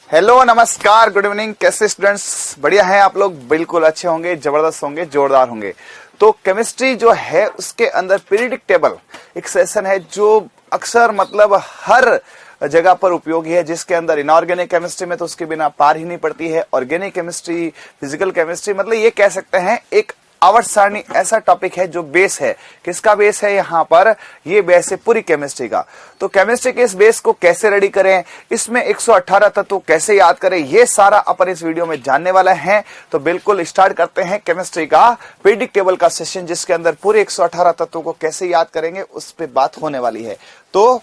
Hello नमस्कार good evening. कैसे students? बढ़िया हैं आप लोग? बिल्कुल अच्छे होंगे, जबरदस्त होंगे, जोरदार होंगे। तो केमिस्ट्री जो है उसके अंदर पीरियडिक टेबल एक सेशन है जो अक्सर मतलब हर जगह पर उपयोगी है, जिसके अंदर इनऑर्गेनिक केमिस्ट्री में तो उसके बिना पार ही नहीं पड़ती है। ऑर्गेनिक केमिस्ट्री, फिजिकल केमिस्ट्री, मतलब ये कह सकते हैं एक आवर्त सारणी ऐसा टॉपिक है जो बेस है। किसका बेस है? यहाँ पर ये बेस है पूरी केमिस्ट्री का। तो केमिस्ट्री के इस बेस को कैसे रेडी करें, इसमें 118 तत्व कैसे याद करें, ये सारा अपन इस वीडियो में जानने वाला हैं। तो बिल्कुल स्टार्ट करते हैं केमिस्ट्री का पीरियडिक टेबल का सेशन, जिसके अंदर पूरे 118 तत्वों को कैसे याद करेंगे उस पर बात होने वाली है। तो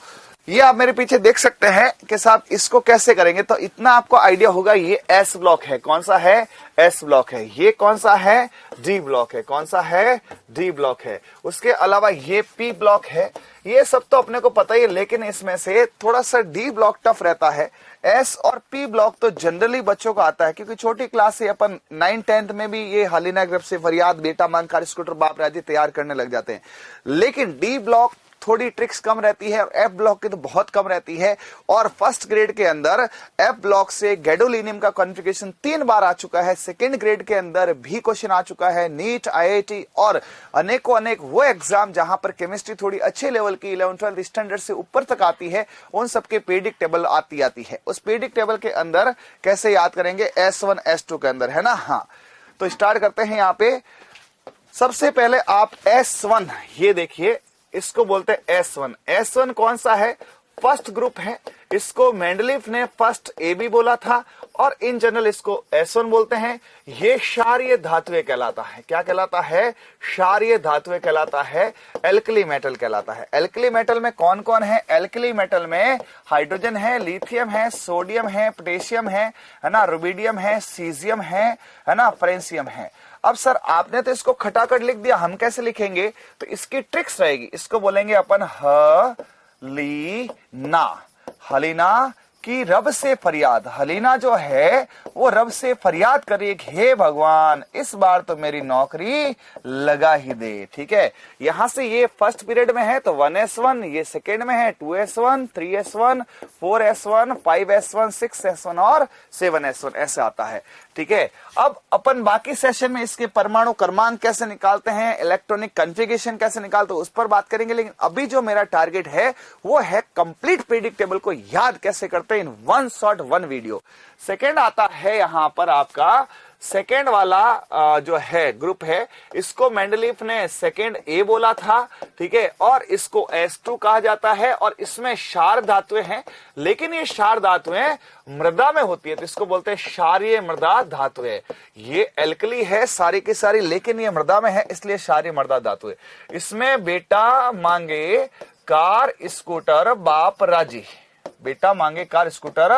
ये आप मेरे पीछे देख सकते हैं कि साहब इसको कैसे करेंगे। तो इतना आपको आइडिया होगा, ये एस ब्लॉक है। कौन सा है? एस ब्लॉक है। ये कौन सा है? डी ब्लॉक है। कौन सा है? डी ब्लॉक है। उसके अलावा ये पी ब्लॉक है। ये सब तो अपने को पता ही है, लेकिन इसमें से थोड़ा सा डी ब्लॉक टफ रहता है। एस और पी ब्लॉक तो जनरली बच्चों को आता है, क्योंकि छोटी क्लास से अपन 9th-10th में भी ये हलीना ग्रप से फरियाद, बेटा मान, कार स्कूटर, बाप राजी तैयार करने लग जाते हैं। लेकिन डी ब्लॉक थोड़ी ट्रिक्स कम रहती है और एफ ब्लॉक की तो बहुत कम रहती है। और फर्स्ट ग्रेड के अंदर एफ ब्लॉक से गैडोलिनियम का कॉन्फ़िगरेशन 3 बार आ चुका है। सेकंड ग्रेड के अंदर भी क्वेश्चन आ चुका है। नीट, आईआईटी और अनेकों अनेक वो एग्जाम जहां पर केमिस्ट्री थोड़ी अच्छे लेवल की 11th-12th स्टैंडर्ड से ऊपर तक आती है, उन सबके पीरियडिक टेबल आती है। उस पीरियडिक टेबल के अंदर कैसे याद करेंगे? S1 S2 के अंदर, है ना? हाँ, तो स्टार्ट करते हैं। यहाँ पे सबसे पहले आप S1 ये देखिए, इसको बोलते हैं S1। S1 कौन सा है? फर्स्ट ग्रुप है। इसको मेंडलीफ ने फर्स्ट ए बी बोला था और इन जनरल इसको S1 बोलते हैं। ये क्षारीय धातुएं कहलाता है। क्या कहलाता है? क्षारीय धातुएं कहलाता है। एल्कली मेटल कहलाता है। एल्कली मेटल में कौन कौन है? एल्कली मेटल में हाइड्रोजन है, लिथियम है, सोडियम है, पोटेशियम है ना, रुबिडियम है, सीजियम है ना, फ्रेंसियम है। अब सर आपने तो इसको खटाखट लिख दिया, हम कैसे लिखेंगे? तो इसकी ट्रिक्स रहेगी। इसको बोलेंगे अपन हलीना। हलीना की रब से फरियाद। हलीना जो है वो रब से फरियाद करिए, हे भगवान इस बार तो मेरी नौकरी लगा ही दे। ठीक है, यहां से ये फर्स्ट पीरियड में है तो 1S1, ये सेकेंड में है 2S1, 3S1, 4S1, 5S1, 6S1 और 7S1 ऐसे आता है। ठीक है, अब अपन बाकी सेशन में इसके परमाणु क्रमांक कैसे निकालते हैं, इलेक्ट्रॉनिक कॉन्फ़िगरेशन कैसे निकालते हैं, उस पर बात करेंगे। लेकिन अभी जो मेरा टारगेट है वो है कंप्लीट पीरियडिक टेबल को याद कैसे करते हैं in one shot one video. Second आता है यहां पर आपका सेकेंड वाला जो है ग्रुप है, इसको मेंडलीफ ने सेकेंड ए बोला था। ठीक है, और इसको S2 कहा जाता है और इसमें क्षार धातुएं हैं, लेकिन ये क्षार धातुएं मृदा में होती है तो इसको बोलते हैं क्षारीय मृदा धातुएं। ये एल्कली है सारी की सारी, लेकिन ये मृदा में है इसलिए क्षारीय मृदा धातुएं। इसमें बेटा मांगे कार स्कूटर बाप राजी। बेटा मांगे कार स्कूटर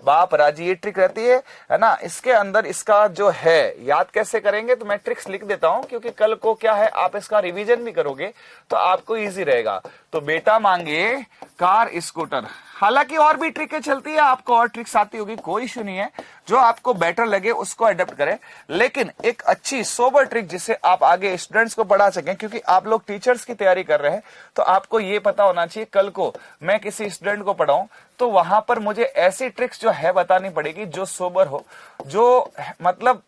बाप राजी, ये ट्रिक रहती है ना। इसके अंदर इसका जो है याद कैसे करेंगे, तो मैं ट्रिक्स लिख देता हूं, क्योंकि कल को क्या है आप इसका रिवीजन भी करोगे तो आपको इजी रहेगा। तो बेटा मांगे कार स्कूटर, हालांकि और भी ट्रिकें चलती है, आपको और ट्रिक्स आती होगी, कोई इश्यू नहीं है। जो आपको बेटर लगे उसको अडेप्ट करें, लेकिन एक अच्छी सोबर ट्रिक जिसे आप आगे स्टूडेंट्स को पढ़ा सकें, क्योंकि आप लोग टीचर्स की तैयारी कर रहे हैं तो आपको ये पता होना चाहिए कल को मैं किसी स्टूडेंट को पढ़ाऊं तो वहां पर मुझे ऐसी ट्रिक्स जो है बतानी पड़ेगी जो सोबर हो, जो मतलब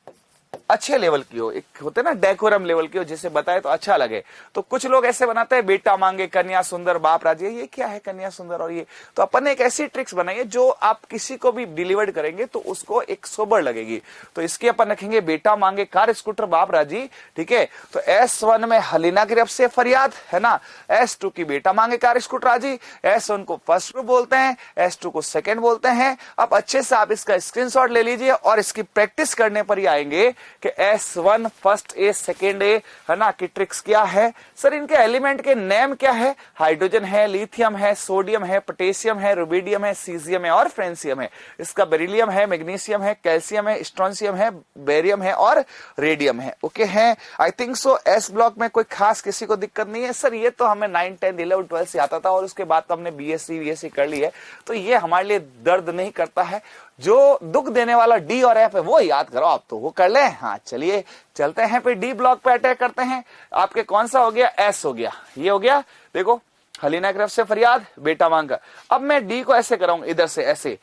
अच्छे लेवल की हो, एक होते ना डेकोरम लेवल की हो, जिसे बताए तो अच्छा लगे। तो कुछ लोग ऐसे बनाते हैं, बेटा मांगे कन्या सुंदर बाप राजी, ये क्या है कन्या सुंदर और ये, तो अपन ने एक ऐसी ट्रिक्स बनाई है जो आप किसी को भी डिलीवर करेंगे तो उसको एक सोबर लगेगी। तो इसकी अपन रखेंगे बेटा मांगे कार स्कूटर बाप राजी। ठीक है, तो S1 में हलीना की रब से फरियाद है ना, S2 की बेटा मांगे कार स्कूटर राजी, S1 को फर्स्ट ग्रुप बोलते हैं, S2 को सेकेंड बोलते हैं। अब अच्छे से आप इसका स्क्रीनशॉट ले लीजिए और इसकी प्रैक्टिस करने पर ही आएंगे कि S1 फर्स्ट ए सेकेंड ए है ना कि ट्रिक्स क्या है। सर इनके एलिमेंट के नेम क्या है? हाइड्रोजन है, लिथियम है, सोडियम है, पोटेशियम है, रुबिडियम है, सीजियम है और फ्रेंसियम है। इसका बेरिलियम है, मैग्नीशियम है, कैल्शियम है, स्ट्रोंशियम है, बेरियम है और रेडियम है। ओके है, I think so S block में कोई खास किसी को दिक्कत नहीं है। सर ये तो हमें 9, 10, 11, 12 से आता था और उसके बाद तो हमने BSc कर ली है, तो ये हमारे लिए दर्द नहीं करता है। जो दुख देने वाला डी और एफ है वो याद करो आप, तो वो कर ले। हाँ चलिए चलते हैं फिर डी ब्लॉक पे अटैक करते हैं। आपके कौन सा हो गया? एस हो गया, ये हो गया। देखो हलीना की तरफ से फरियाद, बेटा मांग कर। अब मैं डी को ऐसे कराऊंगा, इधर से ऐसे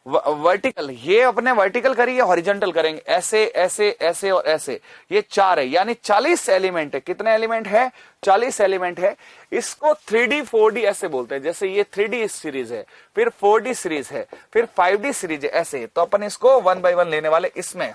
वर्टिकल, ये अपने वर्टिकल करिए, हॉरिजॉन्टल करेंगे, ऐसे ऐसे ऐसे और ऐसे, ये 4 है, यानी 40 एलिमेंट है। कितने एलिमेंट है? 40 एलिमेंट है। इसको 3D 4D ऐसे बोलते हैं, जैसे ये 3D सीरीज है, फिर 4D सीरीज है, फिर 5D सीरीज है, ऐसे। तो अपन इसको 1 बाय 1 लेने वाले। इसमें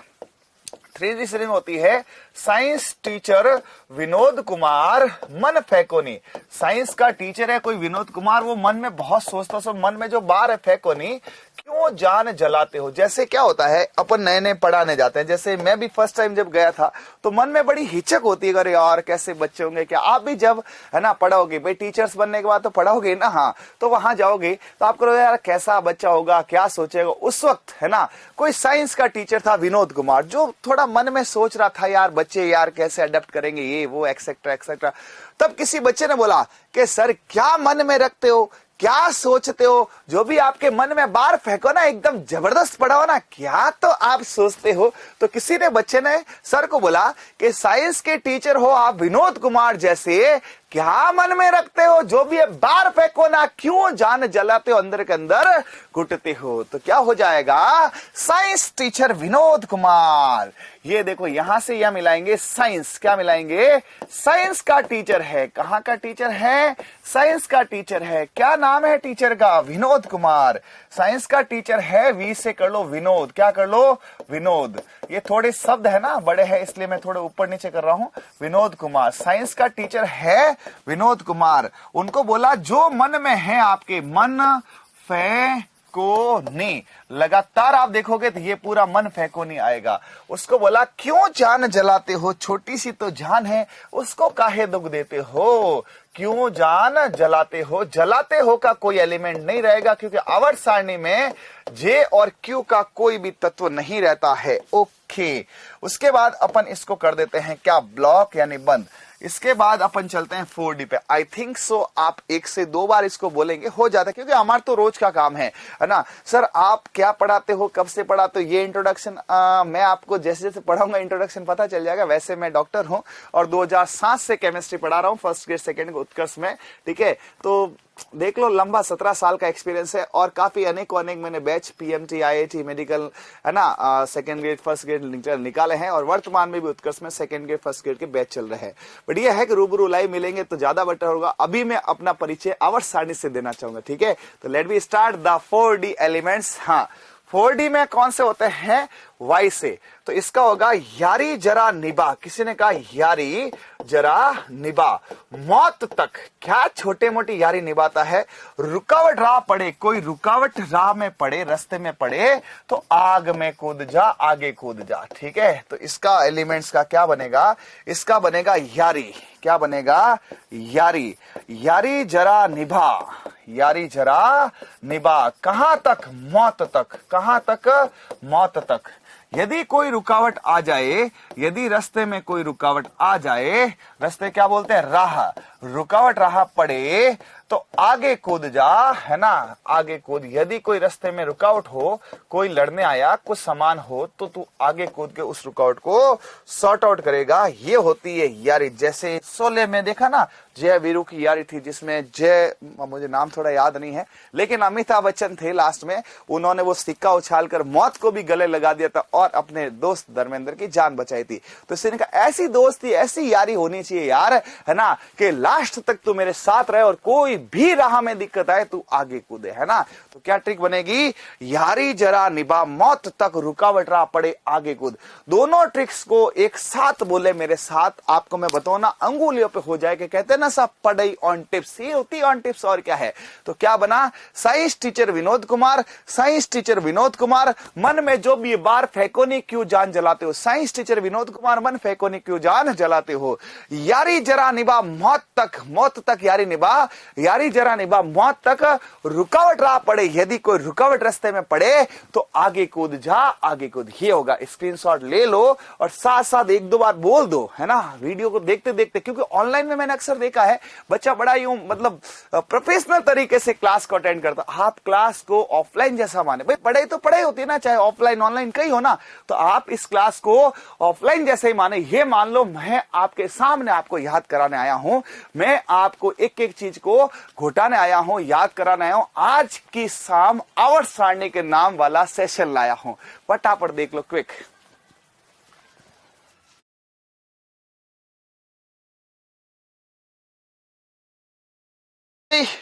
3D सीरीज में होती है साइंस टीचर विनोद कुमार मन फेकोनी। साइंस का टीचर है कोई विनोद कुमार, वो मन में बहुत सोचता, सो मन में जो बार है फेकोनी, क्यों जान जलाते हो। जैसे क्या होता है, अपन नए नए पढ़ाने जाते हैं, जैसे मैं भी फर्स्ट टाइम जब गया था तो मन में बड़ी हिचक होती है, अरे यार कैसे बच्चे होंगे क्या। आप भी जब है ना पढ़ोगे, भाई टीचर्स बनने के बाद तो पढ़ोगे ना, हाँ, तो वहां जाओगे तो आप करोगे यार कैसा बच्चा होगा, क्या सोचेगा। उस वक्त है ना कोई साइंस का टीचर था विनोद कुमार, जो थोड़ा मन में सोच रहा था यार बच्चे यार कैसे अडेप्ट करेंगे ये वो एक्सेट्रा एक्सेट्रा। तब किसी बच्चे ने बोला कि सर क्या मन में रखते हो, क्या सोचते हो, जो भी आपके मन में बार फेंको ना, एकदम जबरदस्त पढ़ाओ ना, क्या तो आप सोचते हो। तो किसी ने बच्चे ने सर को बोला कि साइंस के टीचर हो आप विनोद कुमार जैसे, क्या मन में रखते हो, जो भी है बार फेंको ना, क्यों जान जलाते हो, अंदर के अंदर घुटते हो। तो क्या हो जाएगा, साइंस टीचर विनोद कुमार। ये देखो यहां से यह मिलाएंगे साइंस, क्या मिलाएंगे, साइंस का टीचर है। कहां का टीचर है, साइंस का टीचर है। क्या नाम है टीचर का, विनोद कुमार। साइंस का टीचर है, वी से कर लो विनोद, क्या कर लो, विनोद। ये थोड़े शब्द है ना बड़े हैं, इसलिए मैं थोड़े ऊपर नीचे कर रहा हूं। विनोद कुमार साइंस का टीचर है, विनोद कुमार। उनको बोला जो मन में है आपके, मन फेकोनी। लगातार आप देखोगे तो ये पूरा मन फेकोनी आएगा। उसको बोला क्यों जान जलाते हो, छोटी सी तो जान है, उसको काहे दुख देते हो। क्यों जान जलाते हो, जलाते हो का कोई एलिमेंट नहीं रहेगा, क्योंकि आवर्त सारणी में जे और क्यू का कोई भी तत्व नहीं रहता है। ओके, उसके बाद अपन इसको कर देते हैं क्या, ब्लॉक यानी बंद। इसके बाद अपन चलते हैं 4D पे। आई थिंक सो आप 1 से 2 बार इसको बोलेंगे हो जाता है, क्योंकि हमारा तो रोज का काम है ना। सर आप क्या पढ़ाते हो, कब से पढ़ाते हो, ये इंट्रोडक्शन मैं आपको जैसे जैसे पढ़ाऊंगा इंट्रोडक्शन पता चल जाएगा। वैसे मैं डॉक्टर हूं और 2007 से केमिस्ट्री पढ़ा रहा हूं, फर्स्ट ग्रेड सेकंड ग्रेड उत्कर्ष में, ठीक है। तो देख लो लंबा 17 साल का एक्सपीरियंस है और काफी अनेक मैंने बैच पीएमटी आईआईटी मेडिकल है ना सेकंड ग्रेड फर्स्ट ग्रेड निकाले हैं, और वर्तमान में भी उत्कर्ष में सेकंड ग्रेड फर्स्ट ग्रेड के बैच चल रहे हैं। बट ये है कि रूबरू लाइव मिलेंगे तो ज्यादा बेटर होगा। अभी मैं अपना परिचय आवर्त सारणी से देना चाहूंगा, ठीक है। तो let me start the 4D elements. हाँ, 4D में कौन से होते हैं, वाई से। तो इसका होगा यारी जरा निभा। किसी ने कहा यारी जरा निभा, मौत तक। क्या छोटे मोटी यारी निभाता है। रुकावट राह पड़े, कोई रुकावट राह में पड़े, रास्ते में पड़े तो आग में कूद जा, आगे कूद जा, ठीक है। तो इसका एलिमेंट्स का क्या बनेगा, इसका बनेगा यारी। क्या बनेगा, यारी। यारी जरा निभा, यारी जरा निभा। कहां तक, मौत तक। कहां तक, मौत तक। यदि कोई रुकावट आ जाए, यदि रास्ते में कोई रुकावट आ जाए, रास्ते क्या बोलते हैं, राह, रुकावट राह पड़े तो आगे कूद जा, है ना, आगे कूद। यदि कोई रास्ते में रुकावट हो, कोई लड़ने आया, कुछ सामान हो, तो तू आगे कूद के उस रुकावट को सॉर्ट आउट करेगा। ये होती है यारी। जैसे शोले में देखा ना, जय वीरू की यारी थी, जिसमें जय, मुझे नाम थोड़ा याद नहीं है, लेकिन अमिताभ बच्चन थे लास्ट में, उन्होंने वो सिक्का उछालकर मौत को भी गले लगा दिया था और अपने दोस्त धर्मेंद्र की जान बचाई थी। तो इसने कहा ऐसी दोस्ती, ऐसी यारी होनी चाहिए यार, है ना, कि लास्ट तक तू मेरे साथ रहे और कोई भी राह में दिक्कत आए तू आगे कूदे, है ना। तो क्या ट्रिक बनेगी, यारी जरा निभा, मौत तक रुकावट राह पड़े आगे कूद। दोनों ट्रिक्स को एक साथ बोले मेरे साथ, आपको मैं बताऊं ना अंगुलियों पे हो जाए कि कहते हैं ना सब पढ़ाई ऑन टिप्स, ये होती ऑन टिप्स और क्या है। तो क्या बना, science teacher Vinod Kumar. Science teacher Vinod Kumar, मन में जो भी बार फेकोनी क्यों जान जलाते हो। साइंस टीचर विनोद कुमार, मन फेकोनी क्यों जान जलाते हो। यारी जरा निभा, मौत तक, मौत तक यारी निभा, यारी जरा निभा, मौत तक। रुकावट राह पड़े, यदि कोई रुकावट रास्ते में पड़े तो आगे कूद जा, आगे कूद। ये होगा, स्क्रीनशॉट ले लो और साथ साथ 1-2 बार बोल दो, है ना, वीडियो को देखते देखते। क्योंकि ऑनलाइन में मैंने अक्सर देखा है बच्चा बड़ा यूं मतलब प्रोफेशनल तरीके से क्लास को अटेंड करता। आप क्लास को ऑफलाइन जैसा माने, भाई पढ़ाई तो पढ़ाई होती है ना, चाहे ऑफलाइन ऑनलाइन कहीं हो ना, तो आप इस क्लास को ऑफलाइन जैसे ही माने। ये मान लो मैं आपके सामने आपको याद कराने आया हूं, मैं आपको एक एक चीज को घुटाने आया हूं, याद कराने आया हूं। आज की शाम आवर्त सारणी के नाम वाला सेशन लाया हूं, फटाफट देख लो क्विक।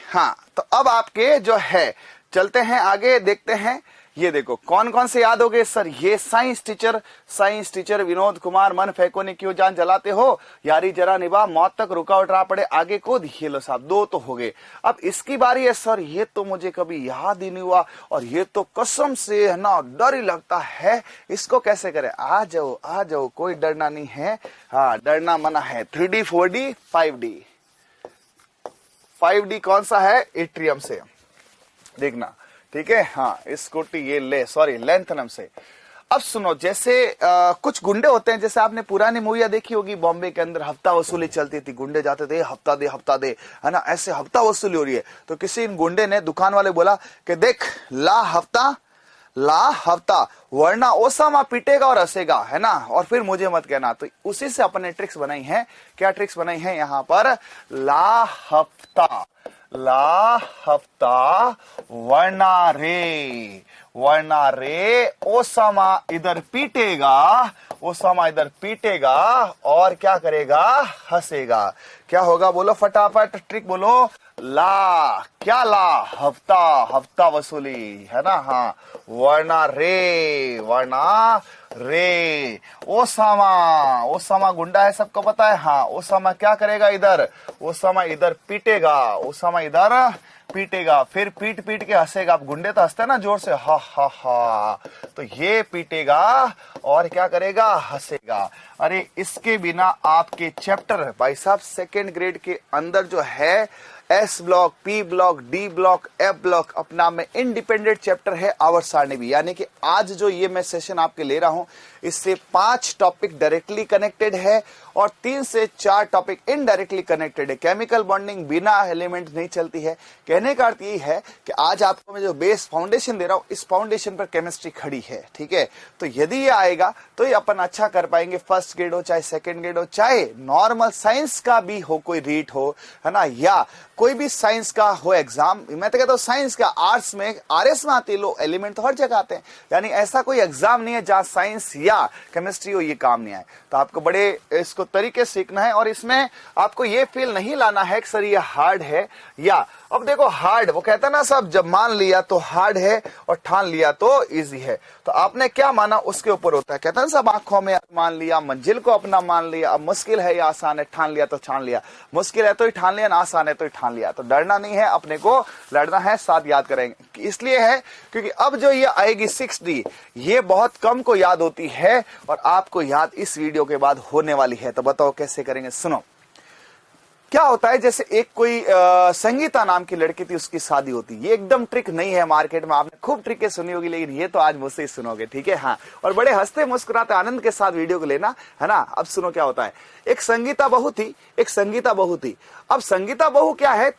हाँ, तो अब आपके जो है चलते हैं आगे, देखते हैं। ये देखो कौन कौन से याद हो गए सर। ये साइंस टीचर विनोद कुमार, मन फेंको ने क्यों जान जलाते हो, यारी जरा निभा, मौत तक रुका उठा पड़े, आगे को ये लो साहब, 2 तो हो गए। अब इसकी बारी है सर। ये तो मुझे कभी याद ही नहीं हुआ और ये तो कसम से है ना डर ही लगता है, इसको कैसे करें। आ जाओ, कोई डरना नहीं है। हाँ, डरना मना है। 3D 4D 5D। 5D कौन सा है, एट्रियम से देखना, ठीक है। हाँ, स्कूटी ये लेंथनम से। अब सुनो, जैसे कुछ गुंडे होते हैं, जैसे आपने पुरानी मूवियां देखी होगी, बॉम्बे के अंदर हफ्ता वसूली चलती थी, गुंडे जाते थे हफ्ता दे, है ना, ऐसे हफ्ता वसूली हो रही है। तो किसी गुंडे ने दुकान वाले बोला कि देख ला हफ्ता वरना ओसामा पीटेगा और हंसेगा, है ना, और फिर मुझे मत कहना। तो उसी से अपने ट्रिक्स बनाई हैं। क्या ट्रिक्स बनाई हैं यहाँ पर, ला हफ्ता वरना रे ओसामा इधर पीटेगा और क्या करेगा, हंसेगा। क्या होगा बोलो फटाफट, ट्रिक बोलो। ला हफ्ता वसूली, है ना। हाँ, वरना रे ओसामा गुंडा है, सबको पता है। हाँ, ओसामा क्या करेगा, ओसामा इधर पीटेगा, फिर पीट के हंसेगा। अब गुंडे तो हंसते हैं ना जोर से, हा। तो ये पीटेगा और क्या करेगा, हंसेगा। अरे इसके बिना आपके चैप्टर भाई साहब 2nd ग्रेड के अंदर जो है S block, P block, D block, F block अपना में इंडिपेंडेंट चैप्टर है आवर्त सारणी भी। यानी कि आज जो ये मैं सेशन आपके ले रहा हूं, इससे 5 टॉपिक डायरेक्टली कनेक्टेड है और 3 से 4 टॉपिक इनडायरेक्टली कनेक्टेड है। केमिकल बॉन्डिंग बिना एलिमेंट नहीं चलती है। कहने का अर्थ ये है कि आज आपको मैं जो बेस फाउंडेशन दे रहा हूं, इस फाउंडेशन पर केमिस्ट्री खड़ी है, ठीक है। तो यदि ये आएगा तो ये अपन अच्छा कर पाएंगे। 1st ग्रेड हो चाहे 2nd ग्रेड हो, चाहे नॉर्मल साइंस का भी हो, कोई रीट हो, है ना, या कोई भी साइंस का हो एग्जाम। मैं तो कहता हूं साइंस का, आर्ट्स में RS में आते लो, एलिमेंट तो हर जगह आते हैं। यानी ऐसा कोई एग्जाम नहीं है जहां साइंस या केमिस्ट्री हो ये काम नहीं आए। तो आपको बड़े इसको तरीके सीखना है और इसमें आपको ये फील नहीं लाना है कि सर ये हार्ड है। या अब देखो हार्ड, वो कहता ना सब, जब मान लिया तो हार्ड है और ठान लिया तो इजी है। तो आपने क्या माना उसके ऊपर होता है। कहता है सब आंखों में मान लिया, मंजिल को अपना मान लिया। अब मुश्किल है या आसान है, ठान लिया तो ठान लिया, मुश्किल है तो ही ठान लिया, आसान है तो ही ठान लिया। तो डरना नहीं है, अपने को लड़ना है, साथ याद करेंगे। इसलिए है क्योंकि अब जो ये आएगी 6D, ये बहुत कम को याद होती है और आपको याद इस वीडियो के बाद होने वाली है। तो बताओ कैसे करेंगे, सुनो। क्या होता है, जैसे एक कोई संगीता नाम की लड़की थी, उसकी शादी होती। ये एकदम ट्रिक नहीं है, मार्केट में आपने खूब ट्रिकें सुनी होगी, लेकिन ये तो आज मुझसे ही सुनोगे, ठीक है। हाँ, और बड़े हंसते मुस्कुराते आनंद के साथ वीडियो को लेना, है ना। अब सुनो क्या होता है। एक संगीता बहू थी। अब संगीता बहू क्या है,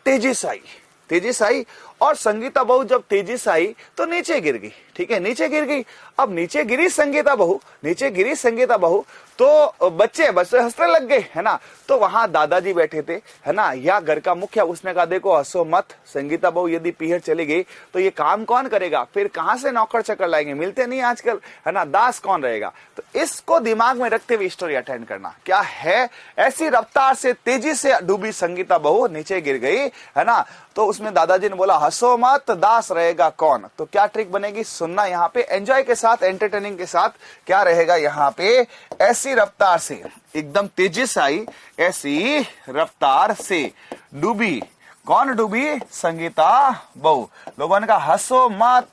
तेजी से आई और संगीता बहू जब तेजी से आई तो नीचे गिर गई, ठीक है, नीचे गिर गई। अब नीचे गिरी संगीता बहू तो बच्चे हंसने लग गए, है ना। तो वहां दादाजी बैठे थे, है ना, या घर का मुखिया, उसने कहा देखो हंसो मत, संगीता बहू यदि पीहर चली गई तो ये काम कौन करेगा, फिर कहां से नौकर चक्कर लाएंगे, मिलते नहीं आजकल, है ना, दास कौन रहेगा। तो इसको दिमाग में रखते हुए स्टोरी अटेंड करना। क्या है, ऐसी रफ्तार से तेजी से डूबी संगीता बहू नीचे गिर गई, है ना। तो उसमें दादाजी ने बोला हंसो मत, दास रहेगा कौन। तो क्या ट्रिक बनेगी, सुनना यहाँ पे, एंजॉय के साथ, एंटरटेनिंग के साथ। क्या रहेगा यहाँ पे, ऐसी रफ्तार से एकदम तेजी से आई, ऐसी रफ्तार से डूबी, कौन डूबी, संगीता बहू। लोगों ने कहा हंसो मत,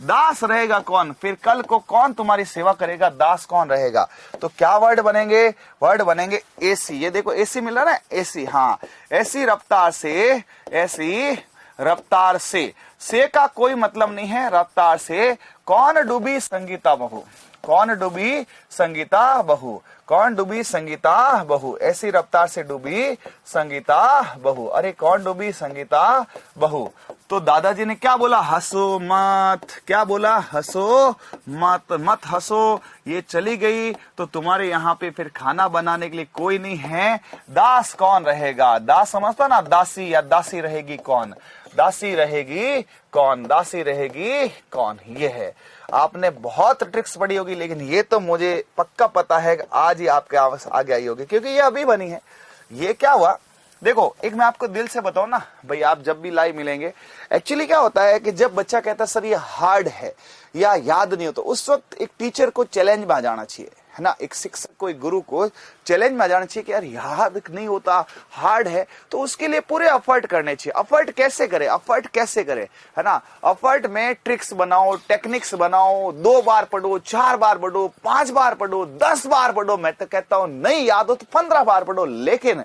दास रहेगा कौन, फिर कल को कौन तुम्हारी सेवा करेगा, दास कौन रहेगा। तो क्या वर्ड बनेंगे एसी। ये देखो एसी मिल रहा है ना, एसी। हाँ, ऐसी रफ्तार से से का कोई मतलब नहीं है रफ्तार से। कौन डूबी संगीता बहू, कौन डूबी संगीता बहू, कौन डूबी संगीता बहू, ऐसी रफ्तार से डूबी संगीता बहू। अरे कौन डूबी संगीता बहू। तो दादाजी ने क्या बोला, हंसो मत, क्या बोला, हंसो मत, मत हंसो, ये चली गई तो तुम्हारे यहाँ पे फिर खाना बनाने के लिए कोई नहीं है, दास कौन रहेगा। दास समझता ना, दासी या दासी रहेगी कौन, दासी रहेगी कौन, दासी रहेगी कौन। ये है, आपने बहुत ट्रिक्स पढ़ी होगी, लेकिन ये तो मुझे पक्का पता है कि आज ही आपके आगे आई होगी, क्योंकि ये अभी बनी है। ये क्या हुआ, देखो एक मैं आपको दिल से बताऊं ना भाई, आप जब भी लाइव मिलेंगे, एक्चुअली क्या होता है कि जब बच्चा कहता है सर ये हार्ड है या याद नहीं हो, तो उस वक्त एक टीचर को चैलेंज में आ जाना चाहिए, है ना, एक शिक्षक को, एक गुरु को चैलेंज में आ जाना चाहिए कि यार याद नहीं होता, हार्ड है, तो उसके लिए पूरे एफर्ट करने चाहिए। एफर्ट कैसे करे, एफर्ट कैसे करे, है ना, एफर्ट में ट्रिक्स बनाओ, टेक्निक्स बनाओ, 2 बार पढ़ो, 4 बार पढ़ो, 5 बार पढ़ो, 10 बार पढ़ो, मैं तो कहता हूं नहीं याद हो तो 15 बार पढ़ो। लेकिन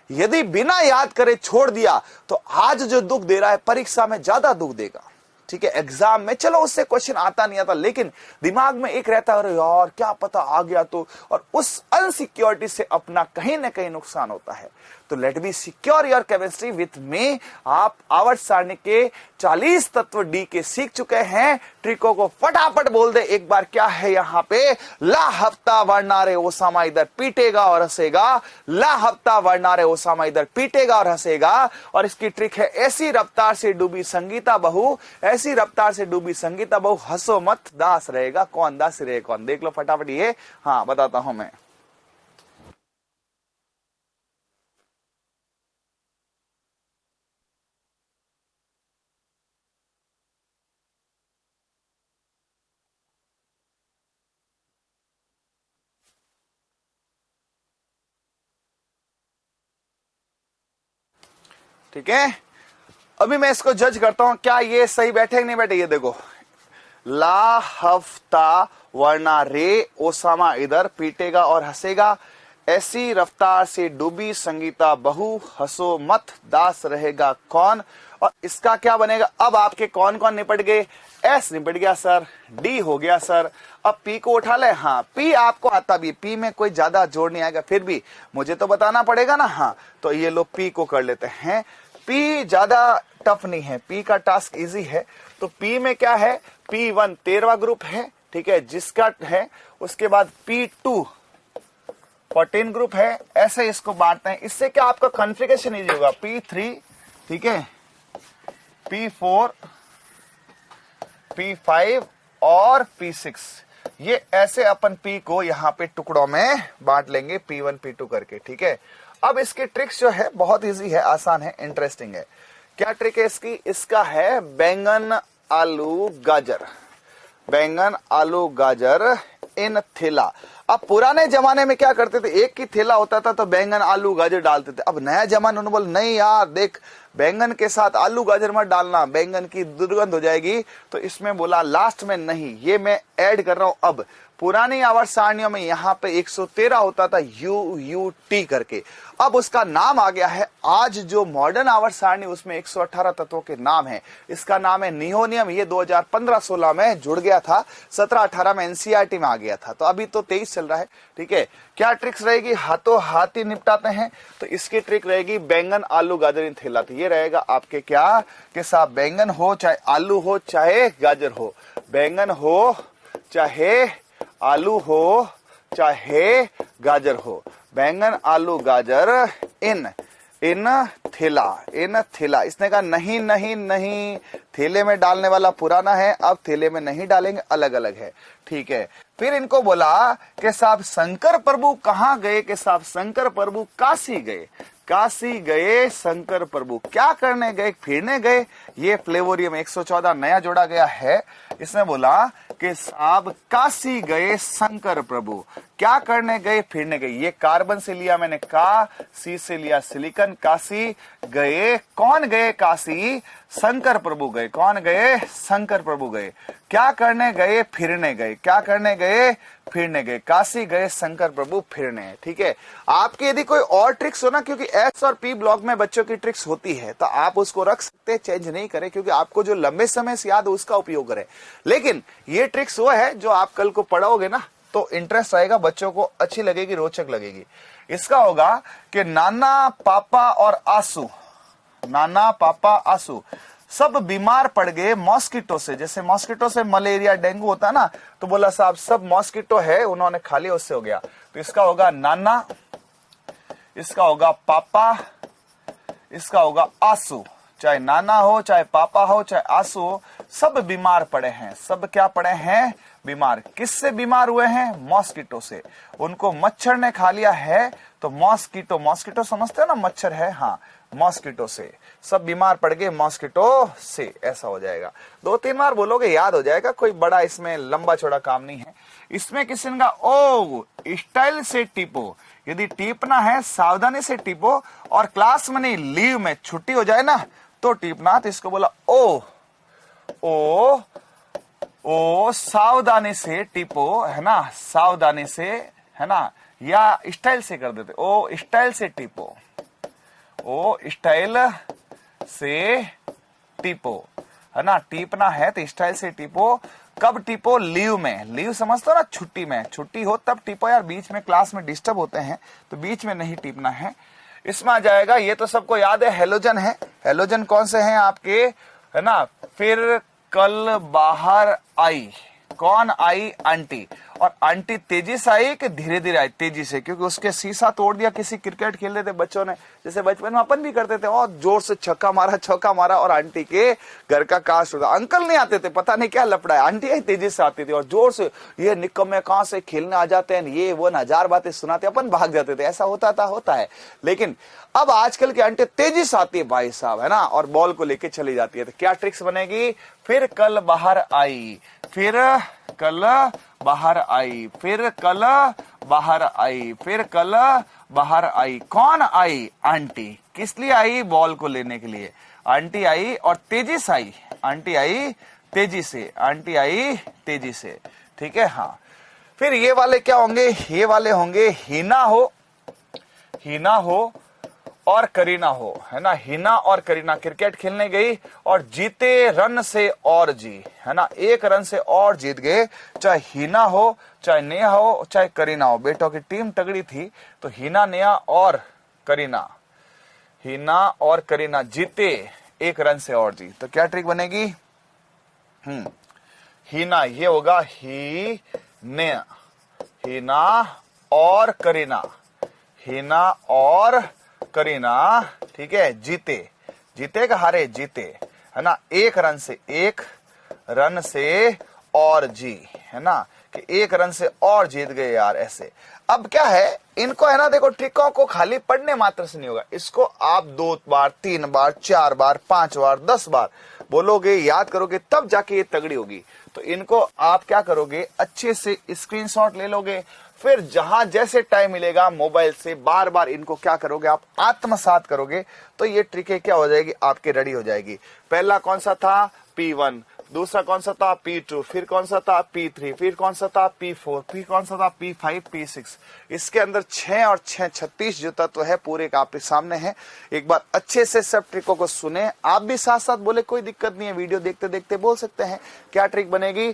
यदि बिना याद करे छोड़ दिया तो आज जो दुख दे रहा है परीक्षा में ज्यादा दुख देगा। ठीक है, एग्जाम में चलो उससे क्वेश्चन आता नहीं आता, लेकिन दिमाग में एक रहता है, अरे यार क्या पता आ गया तो, और उस अनसिक्योरिटी से अपना कहीं ना कहीं नुकसान होता है। तो let be secure your chemistry with me. आप आवर्त सारणी के 40 तत्व डी के सीख चुके हैं। ट्रिकों को फटाफट बोल दे एक बार। क्या है यहाँ पे, ला हफ्ता वर्णारे ओसामा इधर पीटेगा और हंसेगा, ला हफ्ता वर्णारे ओसामा इधर पीटेगा और हंसेगा। और इसकी ट्रिक है, ऐसी रफ्तार से डूबी संगीता बहू, ऐसी रफ्तार से डूबी संगीता बहू, हंसो मत, दास रहेगा कौन, दास रहेगा कौन। देख लो फटाफट ये, हाँ बताता हूं मैं। ठीक है, अभी मैं इसको जज करता हूं क्या ये सही बैठे कि नहीं बैठे। ये देखो, ला हफ्ता वरना रे ओसामा इधर पीटेगा और हंसेगा, ऐसी रफ्तार से डूबी संगीता बहू, हंसो मत, दास रहेगा कौन। और इसका क्या बनेगा, अब आपके कौन कौन निपट गए, एस निपट गया सर, डी हो गया सर, अब पी को उठा ले। हाँ पी आपको आता भी, पी में कोई ज्यादा जोड़ नहीं आएगा, फिर भी मुझे तो बताना पड़ेगा ना। हाँ तो ये लोग पी को कर लेते हैं। पी ज्यादा टफ नहीं है, पी का टास्क इजी है। तो पी में क्या है, P1 13वां ग्रुप है, ठीक है, जिसका है, उसके बाद P2 14 ग्रुप है, ऐसे इसको बांटते हैं। इससे क्या आपका कॉन्फ़िगरेशन इजी होगा, P3, ठीक है, P4, P5 और P6, ये ऐसे अपन P को यहाँ पे टुकड़ों में बांट लेंगे, P1 P2 करके। ठीक है, अब इसकी ट्रिक्स जो है बहुत इजी है, आसान है, इंटरेस्टिंग है। क्या ट्रिक है इसकी, इसका है बैंगन आलू गाजर, बैंगन आलू गाजर इन थैला। अब पुराने जमाने में क्या करते थे, एक ही थैला होता था तो बैंगन आलू गाजर डालते थे। अब नया जमाना उन्होंने बोला नहीं यार देख, बैंगन के साथ आलू गाजर मत डालना, बैंगन की दुर्गंध हो जाएगी। तो इसमें बोला लास्ट में नहीं, ये मैं ऐड कर रहा हूं। अब पुरानी आवर्त सारणियों में यहाँ पे 113 होता था UUT करके, अब उसका नाम आ गया है। आज जो मॉडर्न आवर्त सारणी उसमें 118 तत्वों के नाम है, इसका नाम है नियोनियम। ये 2015-16 में जुड़ गया था, 17-18 में NCERT में आ गया था, तो अभी तो 23 चल रहा है। ठीक है, क्या ट्रिक्स रहेगी, हाथों हाथ ही निपटाते हैं। तो इसकी ट्रिक रहेगी बैंगन आलू गाजर इन थैला। तो ये रहेगा आपके क्या के साथ, बैंगन हो चाहे आलू हो चाहे गाजर हो, बैंगन हो चाहे आलू हो चाहे गाजर हो, बैंगन आलू गाजर इन थैला, इन थैला। इसने कहा नहीं नहीं नहीं, थैले में डालने वाला पुराना है, अब थैले में नहीं डालेंगे, अलग अलग है। ठीक है, फिर इनको बोला कि साहब शंकर प्रभु कहाँ गए, कि साहब शंकर प्रभु काशी गए, काशी गए शंकर प्रभु। क्या करने गए, फिरने गए। ये फ्लेवोरियम 114 नया जोड़ा गया है। इसने बोला कि साहब काशी गए शंकर प्रभु, क्या करने गए, फिरने गए। ये कार्बन से लिया मैंने का, सी से लिया सिलिकॉन, काशी गए। कौन गए काशी? शंकर प्रभु गए। कौन गए? शंकर प्रभु गए। क्या करने गए? फिरने गए। क्या करने गए? फिरने गए। काशी गए शंकर प्रभु फिरने। ठीक है, आपकी यदि कोई और ट्रिक्स हो ना, क्योंकि एस और पी ब्लॉक में बच्चों की ट्रिक्स होती है, तो आप उसको रख सकते हैं, चेंज नहीं करें, क्योंकि आपको जो लंबे समय से याद हो उसका उपयोग करें। लेकिन ये ट्रिक्स वो है जो आप कल को पढ़ोगे ना तो इंटरेस्ट आएगा, बच्चों को अच्छी लगेगी, रोचक लगेगी। इसका होगा कि नाना पापा और आंसू, नाना पापा आंसू सब बीमार पड़ गए मॉस्किटो से। जैसे मॉस्किटो से मलेरिया डेंगू होता है ना, तो बोला साहब सब मॉस्किटो है, उन्होंने खा लिया, उससे हो गया। तो इसका होगा नाना, इसका होगा पापा, इसका होगा आंसू। चाहे नाना हो, चाहे पापा हो, चाहे आंसू हो, सब बीमार पड़े हैं। सब क्या पड़े हैं? बीमार। किससे बीमार हुए हैं? मॉस्किटो से। उनको मच्छर ने खा लिया है, तो मॉस्किटो, मॉस्किटो समझते हो ना, मच्छर है, हाँ, मॉस्किटो से सब बीमार पड़ गए, मॉस्किटो से। ऐसा हो जाएगा, 2-3 बार बोलोगे याद हो जाएगा, कोई बड़ा इसमें लंबा चौड़ा काम नहीं है। इसमें किसी ने कहा ओ स्टाइल से टिपो, यदि टीपना है सावधानी से टिपो, और क्लास में नहीं लीव में छुट्टी हो जाए ना तो टीपना। तो इसको बोला ओ सावधानी से टिपो, है ना, सावधानी से, है ना, या स्टाइल से कर देते, ओ स्टाइल से टिपो, ओ स्टाइल से टिपो, है ना, टीपना है तो स्टाइल से टिपो। कब टिपो? लीव में। लीव समझते हो ना, छुट्टी में। छुट्टी हो तब टिपो यार, बीच में क्लास में डिस्टर्ब होते हैं तो बीच में नहीं टिपना है। इसमें आ जाएगा, ये तो सबको याद है, हेलोजन है। हेलोजन कौन से हैं आपके, है ना। फिर कल बाहर आई, कौन आई? आंटी। और आंटी तेजी से आई कि धीरे धीरे आई? तेजी से, क्योंकि उसके शीशा तोड़ दिया किसी क्रिकेट खेल रहे थे बच्चों ने, जैसे बचपन में अपन भी करते थे, और जोर से छक्का मारा, चौका मारा, और आंटी के घर का कास्ट होता। अंकल नहीं आते थे, पता नहीं क्या लपड़ा है, आंटी आई तेजी से आती थी और जोर से, ये निकम्मे कहां से खेलने आ जाते हैं, ये वो 1000 बातें सुनाते, अपन भाग जाते थे। ऐसा होता है। लेकिन अब आजकल की आंटी तेजी से आती है भाई साहब, है ना, और बॉल को लेके चली जाती है। तो क्या ट्रिक्स बनेगी? फिर कल बाहर आई, फिर कल बाहर आई, फिर कल बाहर आई, फिर कल बाहर आई। कौन आई? आंटी। किस लिए आई? बॉल को लेने के लिए। आंटी आई और तेजी से आई, आंटी आई तेजी से, आंटी आई तेजी से। ठीक है, हाँ। फिर ये वाले क्या होंगे? ये वाले होंगे हिना हो, हिना हो और करीना हो, है ना। हिना और करीना क्रिकेट खेलने गई और जीते रन से और जी, है ना, 1 रन से और जीत गए। चाहे हिना हो, चाहे नेहा हो, चाहे करीना हो, बेटों की टीम तगड़ी थी, तो हिना, नेहा और करीना, हिना और करीना जीते 1 रन से और जी। तो क्या ट्रिक बनेगी? हिना, ये होगा ही ने, हिना और करीना, हिना और करीना, ठीक है, जीते, जीते का हारे? जीते, है ना, 1 रन से, 1 रन से और जी, है ना, कि 1 रन से और जीत गए यार। ऐसे अब क्या है, इनको, है ना, देखो ट्रिकों को खाली पढ़ने मात्र से नहीं होगा, इसको आप 2 बार, 3 बार, 4 बार, 5 बार, 10 बार बोलोगे, याद करोगे, तब जाके ये तगड़ी होगी। तो इनको आप क्या करोगे, अच्छे से स्क्रीनशॉट ले लोगे, फिर जहां जैसे टाइम मिलेगा मोबाइल से बार बार इनको क्या करोगे, आप आत्मसात करोगे, तो ये ट्रिकें क्या हो जाएगी, आपके रेडी हो जाएगी। पहला कौन सा था? P1, दूसरा कौन सा था? P2, फिर कौन सा था? P3, फिर कौन सा था? P4, फिर कौन सा था? P5, P6। इसके अंदर 6 और 6 36 जो तत्व है पूरे का आपके सामने है। एक बार अच्छे से सब ट्रिकों को सुने, आप भी साथ साथ बोले, कोई दिक्कत नहीं है, वीडियो देखते देखते बोल सकते हैं। क्या ट्रिक बनेगी?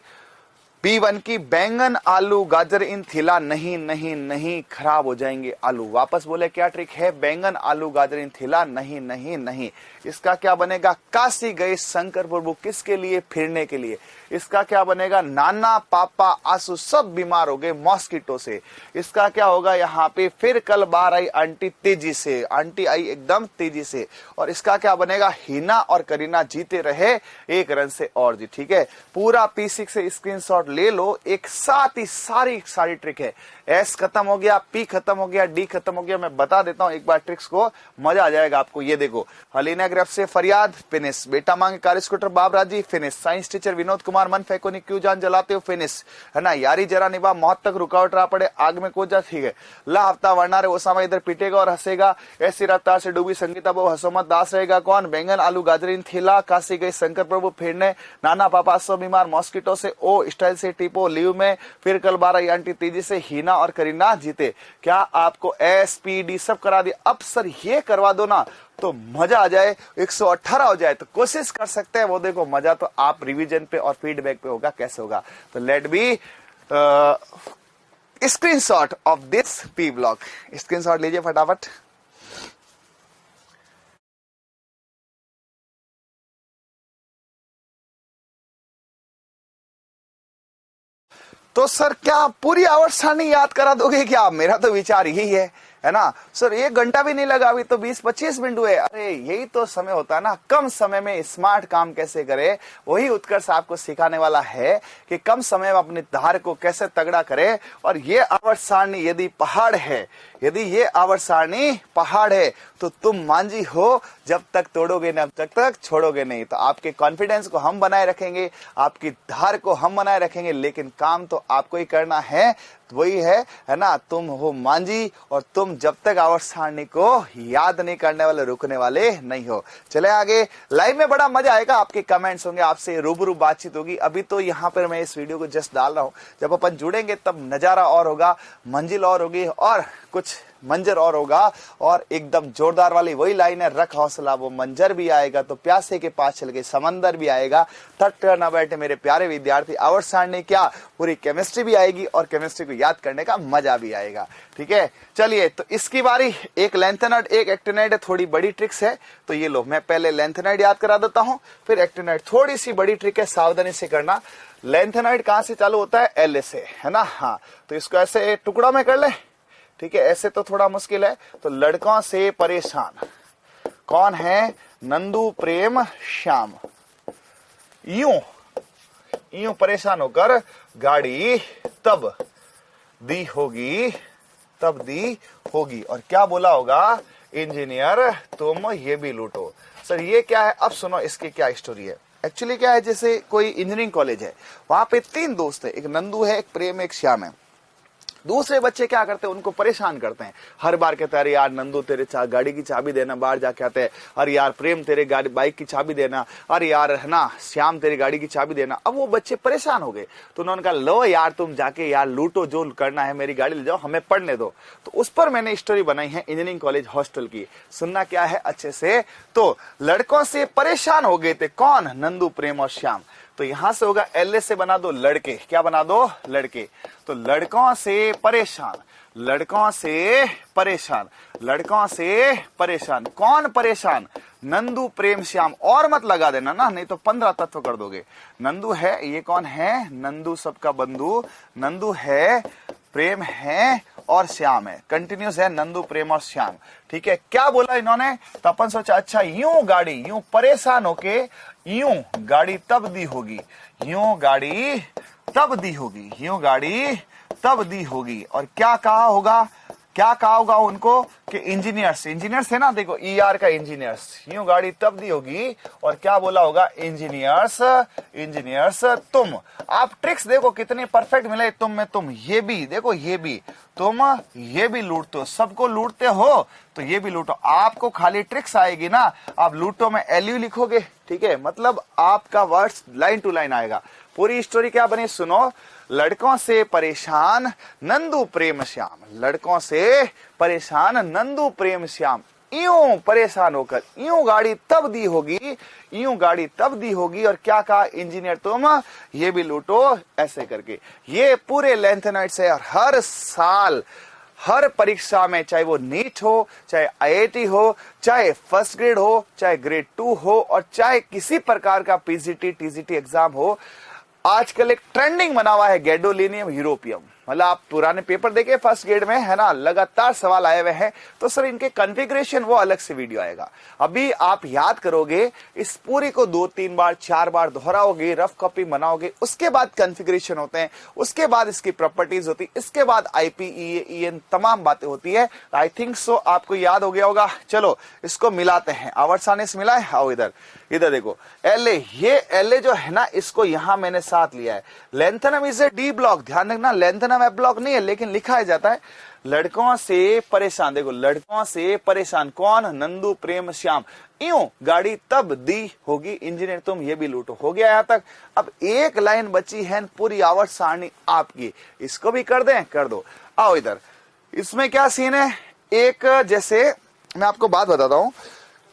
P1 की बैंगन आलू गाजर इन थीला नहीं नहीं नहीं खराब हो जाएंगे आलू। वापस बोले क्या ट्रिक है? बैंगन आलू गाजर इन थीला नहीं नहीं नहीं। इसका क्या बनेगा? काशी गए शंकर प्रभु, किसके लिए? फिरने के लिए। इसका क्या बनेगा? नाना पापा आंसू सब बीमार हो गए मॉस्किटो से। इसका क्या होगा यहाँ पे? फिर कल बाहर आई आंटी तेजी से, आंटी आई एकदम तेजी से। और इसका क्या बनेगा? हिना और करीना जीते रहे 1 रन से और जी। ठीक है, पूरा P6 से स्क्रीनशॉट ले लो, एक साथ ही सारी ट्रिक है। एस खत्म हो गया, पी खत्म हो गया, डी खत्म हो गया। मैं बता देता हूं एक बार ट्रिक्स को, मजा आ जाएगा आपको। ये देखो, हलीना की रफ से फरियाद, फिनिश। बेटा मांगे कार स्कूटर, बाब राजी, finish. Science teacher Vinod Kumar, मन फेंको नहीं, क्यों जान जलाते हो, फिनिश। है ना, यारी जरा निभा, मौत तक रुकावट रहा पड़े, आग में कूद जा, ठीक है। ला हफ्ता वरना रे ओसामा इधर पीटेगा और हंसेगा, ऐसी रफ्तार से डूबी संगीता बहु, हंसो मत दास रहेगा कौन, बैंगन आलू गाजरीन थीला, काशी गई शंकर प्रभु फेरने, नाना पापा सो बीमार, मॉस्किटो से, ओ स्टाइल से टीपो, लीव में, फिर कल 12 आंटी तेजी से, हीना और करीना जीते। क्या आपको SPD सब करा दिया? अब सर ये करवा दो ना तो मजा आ जाए, 118 हो जाए। तो कोशिश कर सकते हैं, वो देखो मजा तो आप रिवीजन पे और फीडबैक पे होगा। कैसे होगा? तो let be screenshot of this P block. Screenshot लीजिए फटाफट। तो सर क्या पूरी आवर्त सारणी याद करा दोगे क्या? मेरा तो विचार यही है ना सर। 1 घंटा भी नहीं लगा, अभी तो 20-25 मिनट हुए। अरे यही तो समय होता है ना, कम समय में स्मार्ट काम कैसे करे, वही उत्कर्ष आपको सिखाने वाला है कि कम समय में अपने धार को कैसे तगड़ा करे। और ये आवर्त सारणी यदि पहाड़ है, यदि ये आवर्त सारणी पहाड़ है तो तुम मांझी हो, जब तक तोड़ोगे ना तब तक छोड़ोगे नहीं। तो आपके कॉन्फिडेंस को हम बनाए रखेंगे, आपकी धार को हम बनाए रखेंगे, लेकिन काम तो आपको ही करना है। वही है ना, तुम हो मांझी और तुम जब तक आवर्त सारणी को याद नहीं करने वाले, रुकने वाले नहीं हो। चले आगे, लाइव में बड़ा मजा आएगा, आपके कमेंट्स होंगे, आपसे रूबरू बातचीत होगी। अभी तो यहाँ पर मैं इस वीडियो को जस्ट डाल रहा हूँ, जब अपन जुड़ेंगे तब नजारा और होगा, मंजिल और होगी और कुछ मंजर और होगा। और एकदम जोरदार वाली वही लाइन है, रख हौसला वो मंजर भी आएगा तो प्यासे के पास चल के समंदर भी आएगा। तट कर ना बैठे मेरे प्यारे विद्यार्थी, आवर्त सारणी क्या पूरी केमिस्ट्री भी आएगी और केमिस्ट्री को याद करने का मजा भी आएगा। ठीक है, चलिए तो इसकी बारी। एक लेंथेनाइड एक एक्टिनाइड है, थोड़ी बड़ी ट्रिक्स है। तो ये लो, मैं पहले लेंथेनाइड याद करा देता हूं, फिर एक्टिनाइड। थोड़ी सी बड़ी ट्रिक है, सावधानी से करना। लेंथेनाइड कहां से चालू होता है? L से, है ना। हाँ, तो इसको ऐसे टुकड़ा में कर ले, ठीक है। ऐसे तो थोड़ा मुश्किल है। तो लड़कों से परेशान कौन है? नंदू प्रेम श्याम। यूं परेशान होकर गाड़ी तब दी होगी, तब दी होगी। और क्या बोला होगा? इंजीनियर तुम ये भी लूटो। सर ये क्या है? अब सुनो इसकी क्या स्टोरी है। एक्चुअली क्या है, जैसे कोई इंजीनियरिंग कॉलेज है, वहां पे 3 दोस्त है, एक नंदू है, एक प्रेम, एक श्याम है। दूसरे बच्चे क्या करते हैं? उनको परेशान करते हैं। हर बार कहते हैं, अरे यार नंदू तेरे गाड़ी की चाबी देना, बाहर जाके आते हैं। अरे यार प्रेम तेरे गाड़ी बाइक की चाबी देना, अरे यार है ना श्याम तेरी गाड़ी की चाबी देना। अब वो बच्चे परेशान हो गए, तो उन्होंने कहा लो यार तुम जाके यार लूटो, जो करना है, मेरी गाड़ी ले जाओ, हमें पढ़ने दो। तो उस पर मैंने स्टोरी बनाई है इंजीनियरिंग कॉलेज हॉस्टल की। सुनना क्या है अच्छे से। तो लड़कों से परेशान हो गए थे कौन? नंदू प्रेम और श्याम। तो यहां से होगा LA से बना दो लड़के। क्या बना दो? लड़के। तो लड़कों से परेशान, लड़कों से परेशान, लड़कों से परेशान। कौन परेशान? नंदू प्रेम श्याम। और मत लगा देना ना, नहीं तो 15 तत्व कर दोगे। नंदू है, ये कौन है? नंदू सबका बंधु। नंदू है, प्रेम है और श्याम है। कंटिन्यूस है, नंदू प्रेम और श्याम। ठीक है, क्या बोला इन्होंने? तो अपन सोचा अच्छा यूं गाड़ी, यूं परेशान होके यूं गाड़ी तब दी होगी, यूं गाड़ी तब दी होगी, यूं गाड़ी तब दी होगी। और क्या कहा होगा? क्या कहा होगा उनको कि इंजीनियर्स, इंजीनियर्स है ना, देखो ER का इंजीनियर्स, यूं गाड़ी तब दी होगी। और क्या बोला होगा? इंजीनियर्स, इंजीनियर्स तुम। आप ट्रिक्स देखो कितने परफेक्ट मिले। तुम में तुम, ये भी देखो, ये भी तुम, ये भी लूटते हो, सबको लूटते हो तो ये भी लूटो। आपको खाली ट्रिक्स आएगी ना, आप लूटो में LU लिखोगे, ठीक है, मतलब आपका वर्ड्स लाइन टू लाइन आएगा। पूरी स्टोरी क्या बनी सुनो। लड़कों से परेशान नंदू प्रेम श्याम, लड़कों से परेशान नंदू प्रेम श्याम। यूं परेशान होकर यूं गाड़ी तब दी होगी, यूं गाड़ी तब दी होगी। और क्या कहा? इंजीनियर तुम ये भी लूटो, ऐसे करके। ये पूरे लेंथेनाइड से हर साल हर परीक्षा में, चाहे वो नीट हो, चाहे IIT हो, चाहे फर्स्ट ग्रेड हो, चाहे ग्रेड 2 हो, और चाहे किसी प्रकार का PGT TGT एग्जाम हो, आजकल एक ट्रेंडिंग बना हुआ है गैडोलिनियम यूरोपियम। मतलब आप पुराने पेपर देखे फर्स्ट ग्रेड में, है ना, लगातार सवाल आए हुए हैं, तो सर इनके कॉन्फ़िगरेशन वो अलग से वीडियो आएगा। अभी आप याद करोगे, इस पूरी को 2-3 बार 4 बार दोहराओगे, रफ कॉपी बनाओगे, उसके बाद कॉन्फ़िगरेशन होते हैं, उसके बाद इसकी प्रॉपर्टीज होती है, इसके बाद IPEA तमाम बातें होती है। आई थिंक सो आपको याद हो गया होगा। चलो इसको मिलाते हैं, आवर्त सारणी से मिला है। आओ इधर देखो, LA, ये LA जो है ना, इसको यहां मैंने साथ लिया है। Lanthanum is A D block, ध्यान रखना, लेंथनम एफ ब्लॉक नहीं है, लेकिन लिखा है जाता है लड़कों से परेशान। देखो, लड़कों से परेशान कौन? नंदू, प्रेम, श्याम। यूं गाड़ी तब दी होगी, इंजीनियर तुम ये भी लूटो। हो गया यहां तक। अब एक लाइन बची है, पूरी आवर्त सारणी आपकी, इसको भी कर दें, कर दो। आओ इधर, इसमें क्या सीन है? एक, जैसे मैं आपको बात बताता हूं,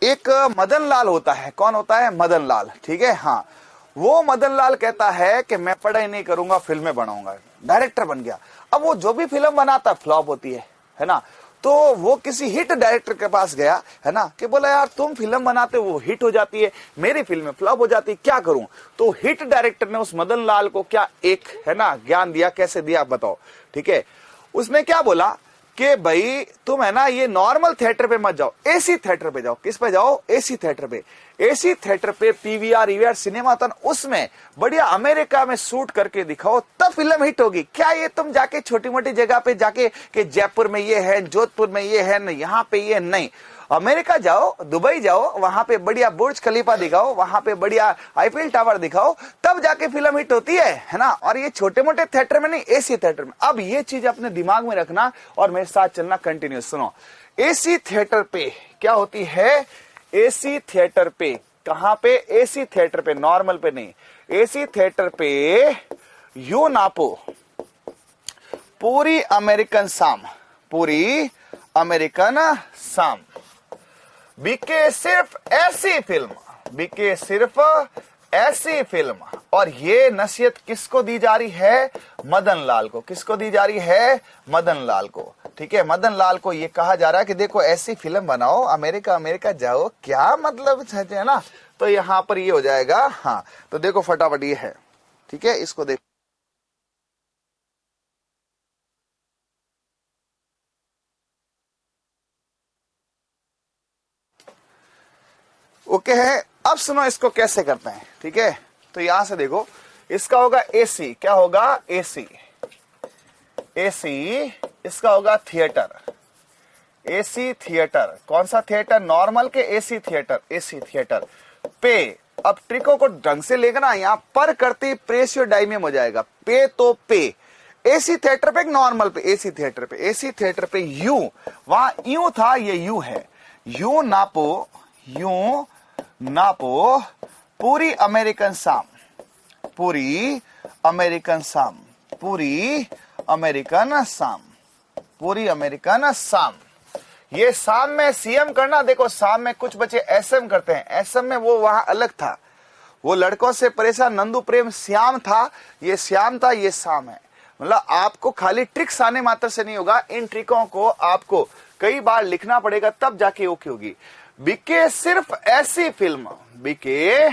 एक मदन लाल होता है। कौन होता है? मदन लाल, ठीक है। हाँ, वो मदन लाल कहता है कि मैं पढ़ाई नहीं करूंगा, फिल्में बनाऊंगा। डायरेक्टर बन गया। अब वो जो भी फिल्म बनाता फ्लॉप होती है ना। तो वो किसी हिट डायरेक्टर के पास गया, है ना, कि बोला यार तुम फिल्म बनाते हो, वो हिट हो जाती है, मेरी फिल्म फ्लॉप हो जाती है, क्या करूं? तो हिट डायरेक्टर ने उस मदन लाल को क्या एक, है ना, ज्ञान दिया। कैसे दिया बताओ? ठीक है, उसने क्या बोला कि भाई तुम, है ना, ये नॉर्मल थिएटर पे मत जाओ, एसी थिएटर पे जाओ। किस पे जाओ? एसी थिएटर पे। एसी थिएटर पे PVR EVR सिनेमा था, उसमें बढ़िया अमेरिका में शूट करके दिखाओ, तब फिल्म हिट होगी। क्या ये तुम जाके छोटी मोटी जगह पे जाके कि जयपुर में ये है, जोधपुर में ये है, यहाँ पे ये नहीं। अमेरिका जाओ, दुबई जाओ, वहां पे बढ़िया बुर्ज खलीफा दिखाओ, वहां पे बढ़िया आईफिल टावर दिखाओ, तब जाके फिल्म हिट होती है ना। और ये छोटे मोटे थिएटर में नहीं, एसी थिएटर में। अब ये चीज अपने दिमाग में रखना और मेरे साथ चलना, कंटिन्यू सुनो। एसी थिएटर पे क्या होती है? एसी थिएटर पे कहां पे? एसी थिएटर पे, नॉर्मल पे नहीं। एसी थिएटर पे यू नापो पूरी अमेरिकन साम, पूरी अमेरिकन साम बिके सिर्फ ऐसी फिल्म, बिके सिर्फ ऐसी फिल्म। और ये नसीहत किसको दी जा रही है? मदन लाल को। किसको दी जा रही है? मदन लाल को, ठीक है। मदन लाल को ये कहा जा रहा है कि देखो ऐसी फिल्म बनाओ, अमेरिका जाओ। क्या मतलब है ना? तो यहां पर ये हो जाएगा। हाँ, तो देखो फटाफट ये है, ठीक है, इसको देखो। ओके है। अब सुनो इसको कैसे करते हैं, ठीक है। तो यहां से देखो, इसका होगा एसी। क्या होगा? एसी। एसी इसका होगा थिएटर, एसी थिएटर। कौन सा थिएटर? नॉर्मल के एसी थिएटर, एसी थिएटर पे। अब ट्रिकों को ढंग से लेकर ना, यहां पर करते प्रेसियो डायमियम हो जाएगा। पे तो पे, एसी थिएटर पे, नॉर्मल पे, एसी थिएटर पे। एसी थिएटर पे यू, वहां यू था, ये यू है। यू नापो, यू नापो पूरी अमेरिकन साम, पूरी अमेरिकन साम, पूरी अमेरिकन साम, पूरी अमेरिकन साम। ये साम में सीएम करना। देखो साम में कुछ बच्चे एसएम करते हैं, एसएम में वो वहां अलग था, वो लड़कों से परेशान नंदू प्रेम श्याम था, ये श्याम था, ये साम है। मतलब आपको खाली ट्रिक्स आने मात्र से नहीं होगा, इन ट्रिकों को आपको कई बार लिखना पड़ेगा, तब जाके ओके होगी। बिके सिर्फ ऐसी फिल्म, बिके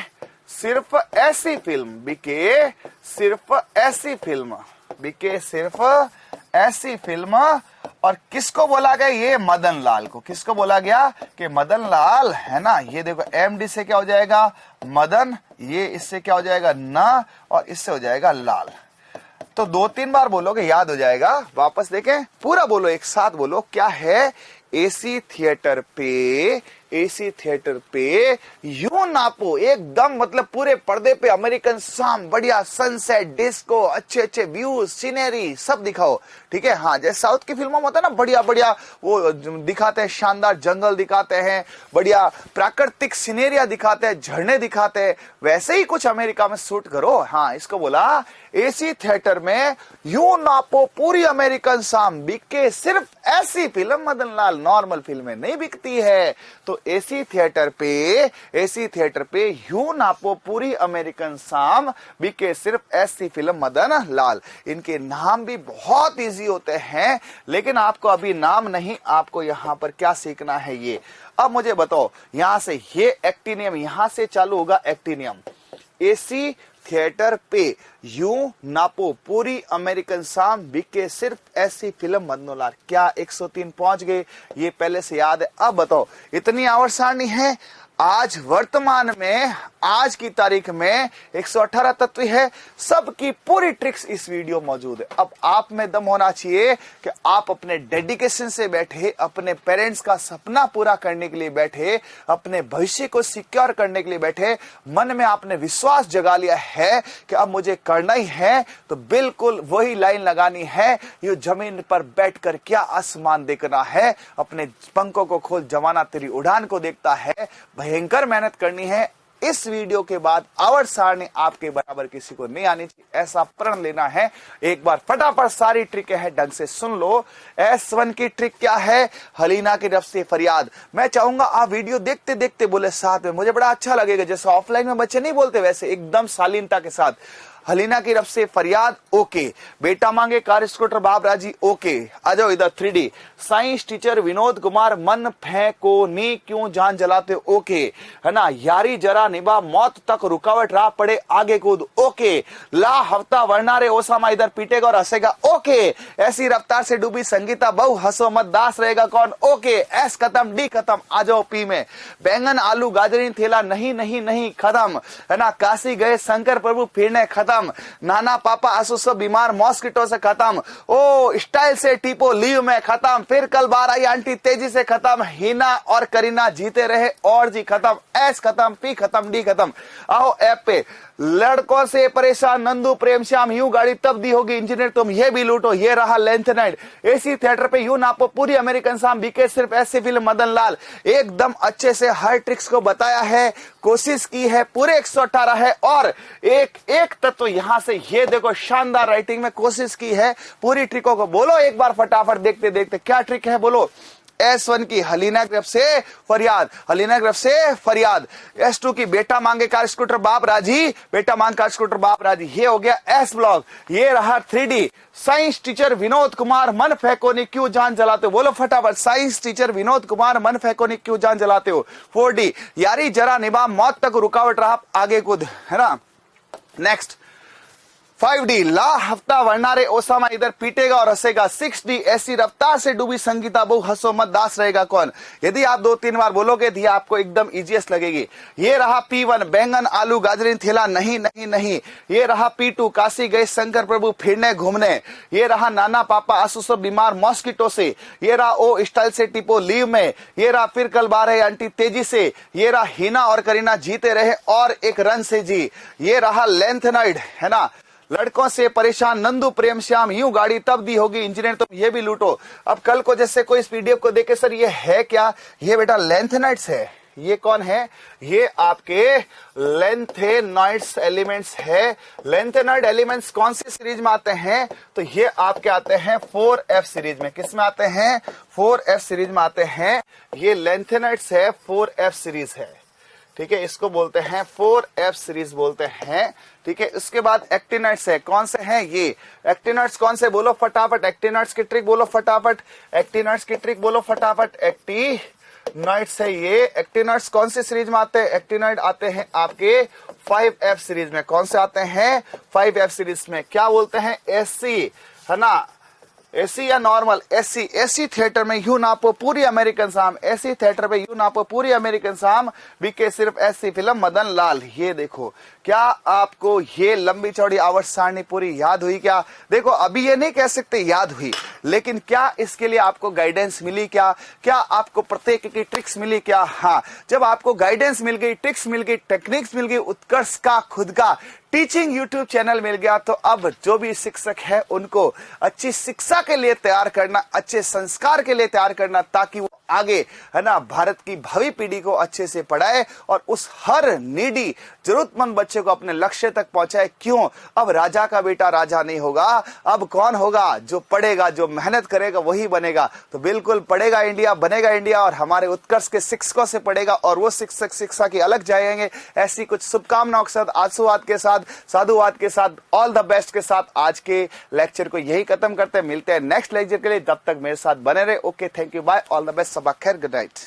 सिर्फ ऐसी फिल्म, बिके सिर्फ ऐसी फिल्म, बिके सिर्फ ऐसी फिल्म। और किसको बोला गया? ये मदन लाल को। किसको बोला गया? कि मदन लाल, है ना। ये देखो MD से क्या हो जाएगा? मदन, ये इससे क्या हो जाएगा? ना, और इससे हो जाएगा लाल। तो 2-3 बार बोलोगे याद हो जाएगा। वापस देखें, पूरा बोलो, एक साथ बोलो। क्या है? एसी थिएटर पे, एसी थिएटर पे यू नापो एकदम, मतलब पूरे पर्दे पे अमेरिकन साम, बढ़िया सनसेट, डिस्को, अच्छे अच्छे व्यूज, सीनरी सब दिखाओ, ठीक है। हाँ, जैसे साउथ की फिल्मों में होता है ना, बढ़िया बढ़िया वो दिखाते हैं, शानदार जंगल दिखाते हैं, बढ़िया प्राकृतिक सीनेरिया दिखाते हैं, झरने दिखाते हैं, वैसे ही कुछ अमेरिका में शूट करो। हाँ, इसको बोला एसी थिएटर में यू नापो पूरी अमेरिकन साम, बिके सिर्फ ऐसी फिल्म। मदन लाल, नॉर्मल फिल्में नहीं बिकती है। तो एसी थिएटर पे, एसी थिएटर पे यू नापो पूरी अमेरिकन साम, बिके सिर्फ ऐसी फिल्म। मदन लाल। इनके नाम भी बहुत इजी होते हैं, लेकिन आपको अभी नाम नहीं, आपको यहां पर क्या सीखना है ये। अब मुझे बताओ, यहां से ये एक्टिनियम, यहां से चालू होगा एक्टिनियम। एसी थिएटर पे यूं नापो पूरी अमेरिकन शाम बिके सिर्फ ऐसी फिल्म मदन लाल। क्या 103 पहुंच गए? ये पहले से याद है। अब बताओ, इतनी आवर्त सारणी है। आज वर्तमान में, आज की तारीख में 118 तत्व है। सबकी पूरी ट्रिक्स इस वीडियो मौजूद है। अब आप में दम होना चाहिए कि आप अपने डेडिकेशन से बैठे, अपने पेरेंट्स का सपना पूरा करने के लिए बैठे, अपने भविष्य को सिक्योर करने के लिए बैठे। मन में आपने विश्वास जगा लिया है कि अब मुझे करना ही है, तो बिल्कुल वही लाइन लगानी है। ये जमीन पर बैठकर क्या आसमान देखना है, अपने पंखों को खोल जवाना तेरी उड़ान को देखता है। भयंकर मेहनत करनी है। इस वीडियो के बाद आवर्त सारणी आपके बराबर किसी को नहीं आनी चाहिए, ऐसा प्रण लेना है। एक बार फटाफट सारी ट्रिक है, ढंग से सुन लो। S1 की ट्रिक क्या है? हलीना की रफ से फरियाद। मैं चाहूंगा आप वीडियो देखते देखते बोले साथ में, मुझे बड़ा अच्छा लगेगा। जैसे ऑफलाइन में बच्चे नहीं बोलते, वैसे एकदम शालीनता के साथ। हलीना की रफ से फरियाद, ओके। बेटा मांगे कार स्कूटर बाबरा जी, ओके। आ जाओ इधर 3D। Science teacher Vinod Kumar मन फेंको नी क्यों जान जलाते, ओके, है ना। यारी जरा निभा मौत तक रुकावट राह पड़े आगे कूद, ओके। ला हफ्ता वरनारे ओसामा इधर पीटेगा और हंसेगा, ओके। ऐसी रफ्तार से डूबी संगीता बहु हंसो मत दास रहेगा कौन, ओके। एस खत्म, डी खत्म। आ जाओ पी में। बैंगन आलू गाजरी थेला नहीं नहीं नहीं खत्म, है ना। काशी गए शंकर प्रभु फिरने खत्म। नाना पापा आंसू से बीमार मॉस्किटो से खत्म। ओ स्टाइल से टीपो लीव में खत्म। फिर कल बार आई आंटी तेजी से खत्म। हिना और करीना जीते रहे और जी खत्म। एस खत्म, पी खत्म, डी खत्म। आओ ऐप पे। लड़कों से परेशान नंदू प्रेम श्याम, यूं गाड़ी तब दी होगी इंजीनियर तुम ये भी लूटो। ये रहा लेंथ नाइट। एसी थिएटर पे यूं नापो पूरी अमेरिकन शाम बिके सिर्फ ऐसी फिल्म मदन लाल। एकदम अच्छे से हर ट्रिक्स को बताया है, कोशिश की है, पूरे 118 है। और एक एक तत्व यहां से ये देखो, शानदार राइटिंग में कोशिश की है। पूरी ट्रिकों को बोलो एक बार फटाफट, देखते देखते। क्या ट्रिक है बोलो? S1 की हलीना ग्रफ से फरियाद, हलीना ग्रफ से फरियाद। S2 की बेटा मांगे कार स्कूटर बाप राजी, बेटा मांग कार स्कूटर बाप राजी। ये हो गया S ब्लॉक। ये रहा 3D। Science teacher Vinod Kumar मन फेंको नी क्यों जान जलाते हो, बोलो फटाफट। साइंस टीचर विनोद कुमार मन फेंको नी क्यों जान जलाते हो। 4D। यारी जरा निभा मौत तक रुकावट रहा आगे कूद, है ना। Next 5D। ला हफ्ता वरनारे ओसामा इधर पीटेगा और हंसेगा। 6D। ऐसी रफ्तार से डूबी संगीता बहु हंसो मत दास रहेगा कौन। यदि आप 2-3 बार बोलोगे तो ये आपको एकदम इजीएस्ट लगेगी। ये रहा P1। बैंगन आलू गाजरी थेला नहीं नहीं नहीं। ये रहा P2। काशी गए शंकर प्रभु फिरने घूमने। ये रहा नाना पापा आंसू से बीमार मॉस्किटो से। ये रहा ओ स्टाइल से टिपो लीव में। ये रहा फिर कल बार है आंटी तेजी से। ये रहा हिना और करीना जीते रहे और एक रन से जी। ये रहा लेंथ नाइट, है ना। लड़कों से परेशान नंदू प्रेम श्याम, यूं गाड़ी तब दी होगी इंजीनियर तुम ये भी लूटो। अब कल को जैसे कोई इस पीडीएफ को देखे, सर ये है क्या? ये बेटा लेंथेनाइड्स है। ये कौन है? ये आपके लेंथेनाइड्स एलिमेंट्स है। लेंथेनाइड एलिमेंट्स कौन सी सीरीज में आते हैं? तो ये आपके आते हैं 4F सीरीज में। किस में आते हैं? 4F सीरीज में आते हैं। ये लेंथेनाइड्स है, 4F सीरीज है, ठीक है। इसको बोलते हैं 4F सीरीज बोलते हैं, ठीक है। इसके बाद एक्टिनाइड्स है। कौन से हैं ये एक्टिनाइड्स? कौन से बोलो फटाफट। एक्टिनाइड्स की ट्रिक बोलो फटाफट। एक्टिनाइड्स की ट्रिक बोलो फटाफट। एक्टिनाइड्स है ये। एक्टिनाइड्स कौन सी सीरीज में आते हैं? एक्टिनाइड आते हैं आपके 5F सीरीज में। कौन से आते हैं? 5F सीरीज में। क्या बोलते हैं? SC, है ना। एसी या नॉर्मल? एसी। एसी थिएटर में यूं नापो पूरी अमेरिकन शाम। एसी थिएटर पे यूं नापो पूरी अमेरिकन शाम बिके सिर्फ ऐसी फिल्म मदन लाल। ये देखो, क्या आपको ये लंबी चौड़ी आवर्त सारणी पूरी याद हुई क्या? देखो अभी ये नहीं कह सकते याद हुई, लेकिन क्या इसके लिए आपको गाइडेंस मिली क्या? क्या आपको प्रत्येक की ट्रिक्स मिली क्या? हाँ, जब आपको गाइडेंस मिल गई, ट्रिक्स मिल गई, टेक्निक्स मिल गई, उत्कर्ष का खुद का टीचिंग यूट्यूब चैनल मिल गया, तो अब जो भी शिक्षक है उनको अच्छी शिक्षा के लिए तैयार करना, अच्छे संस्कार के लिए तैयार करना, ताकि वो आगे, है ना, भारत की भावी पीढ़ी को अच्छे से पढ़ाए और उस हर नीडी जरूरतमंद बच्चे को अपने लक्ष्य तक पहुंचाए। क्यों? अब राजा का बेटा राजा नहीं होगा, अब कौन होगा? जो पढ़ेगा, जो मेहनत करेगा वही बनेगा। तो बिल्कुल पढ़ेगा इंडिया, बनेगा इंडिया, और हमारे उत्कर्ष के शिक्षकों से पढ़ेगा, और वो शिक्षक शिक्षा की अलग जाएंगे। ऐसी कुछ शुभकामनाओं के साथ, आशुवाद के साथ, साधुवाद के साथ, ऑल द बेस्ट के साथ आज के लेक्चर को यही खत्म करते हैं। मिलते हैं नेक्स्ट लेक्चर के लिए, तब तक मेरे साथ बने रहे। Okay, thank you, bye, all the best, सबा खैर, गुड नाइट।